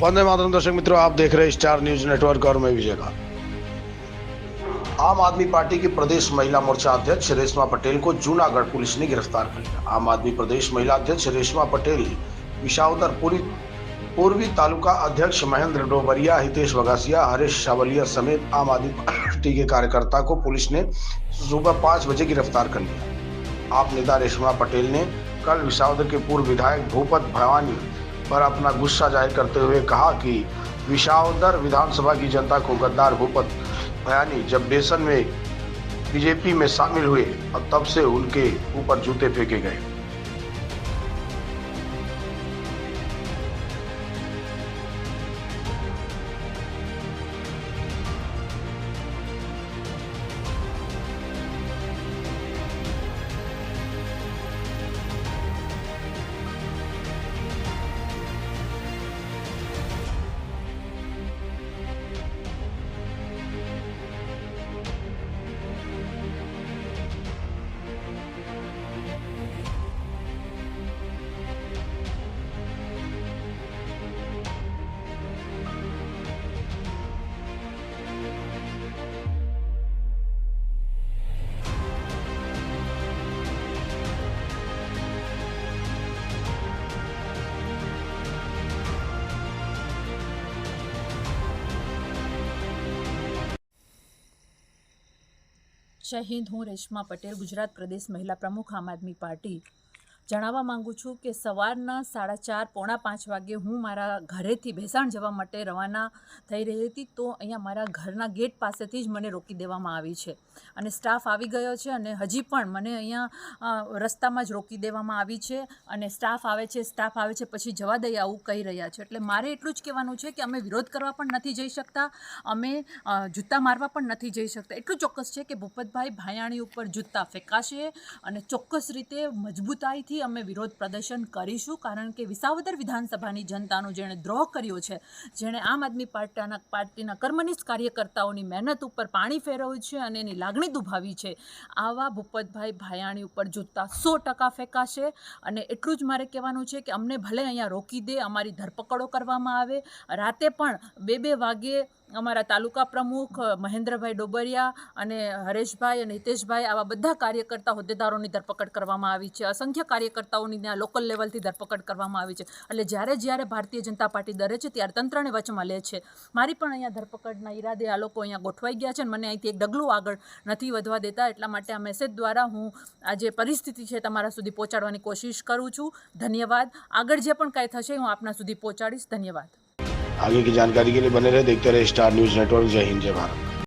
वंदे मातरम। दर्शक मित्रों, आप देख रहे हैं स्टार न्यूज नेटवर्क और मैं विजय का। आम आदमी पार्टी की प्रदेश महिला मोर्चा अध्यक्ष रेशमा पटेल को जूनागढ़ पुलिस ने गिरफ्तार कर लिया। आम आदमी प्रदेश महिला अध्यक्ष रेशमा पटेल, विसावदर पूर्वी तालुका अध्यक्ष महेंद्र डोबरिया, हितेश बगासिया, हरीश सावलिया समेत आम आदमी पार्टी के कार्यकर्ता को पुलिस ने सुबह 5 बजे गिरफ्तार कर लिया। आप नेता रेशमा पटेल ने कल विसावदर के पूर्व विधायक भूपत भवानी पर अपना गुस्सा जाहिर करते हुए कहा कि विसावदर विधानसभा की जनता को गद्दार भूपत भवानी जब बेसन में बीजेपी में शामिल हुए और तब से उनके ऊपर जूते फेंके गए। જય હિન્દ। હું રેશમા પટેલ, ગુજરાત પ્રદેશ મહિલા પ્રમુખ, આમ આદમી પાર્ટી। જણાવવા માંગુ છું કે સવારના 4:30 પોણા 5 વાગે હું મારા ઘરેથી ભેસાણ જવા માટે રવાના થઈ રહી હતી, તો અહીંયા મારા ઘરના ગેટ પાસેથી જ મને રોકી દેવામાં આવી છે અને સ્ટાફ આવી ગયો છે અને હજી પણ મને અહીંયા રસ્તામાં જ રોકી દેવામાં આવી છે અને સ્ટાફ આવે છે પછી જવા દઈ આવું કહી રહ્યા છે। એટલે મારે એટલું જ કહેવાનું છે કે અમે વિરોધ કરવા પણ નથી જઈ શકતા, અમે જૂતા મારવા પણ નથી જઈ શકતા। એટલું ચોક્કસ છે કે ભૂપતભાઈ ભાયાણી ઉપર જૂતા ફેંકાશે અને ચોક્કસ રીતે મજબૂતાઈથી અમે વિરોધ પ્રદર્શન કરીશું, કારણ કે વિસાવદર વિધાનસભાની જનતાનો જેણે દ્રોહ કર્યો છે, જેણે આમ આદમી પાર્ટીના કર્મનિષ્ઠ કાર્યકર્તાઓની મહેનત ઉપર પાણી ફેરવ્યું છે અને એની લાગણી દુભાવી છે, આવા ભૂપતભાઈ ભાયાણી ઉપર જૂતા 100% ફેંકાશે। અને એટલું જ મારે કહેવાનું છે કે અમને ભલે અહીંયા રોકી દે, અમારી ધરપકડો કરવામાં આવે, રાતે પણ 2-2 વાગે અમારા તાલુકા પ્રમુખ મહેન્દ્રભાઈ ડોબરિયા અને હરેશભાઈ અને હિતેશભાઈ, આવા બધા કાર્યકર્તા હોદ્દેદારોની ધરપકડ કરવામાં આવી છે। અસંખ્ય કાર્યકર્તાઓની ત્યાં લોકલ લેવલથી ધરપકડ કરવામાં આવી છે। એટલે જ્યારે ભારતીય જનતા પાર્ટી ડરે છે ત્યારે તંત્રને વચમાં લે છે। મારી પણ અહીંયા ધરપકડના ઈરાદે આ લોકો અહીંયા ગોઠવાઈ ગયા છે અને મને અહીંથી એક ડગલું આગળ નથી વધવા દેતા। એટલા માટે આ મેસેજ દ્વારા હું આ જે પરિસ્થિતિ છે તમારા સુધી પહોંચાડવાની કોશિશ કરું છું। ધન્યવાદ। આગળ જે પણ કાંઈ થશે હું આપના સુધી પહોંચાડીશ। ધન્યવાદ। आगे की जानकारी के लिए बने रहे, देखते रहे स्टार न्यूज नेटवर्क। जय हिंद, जय भारत।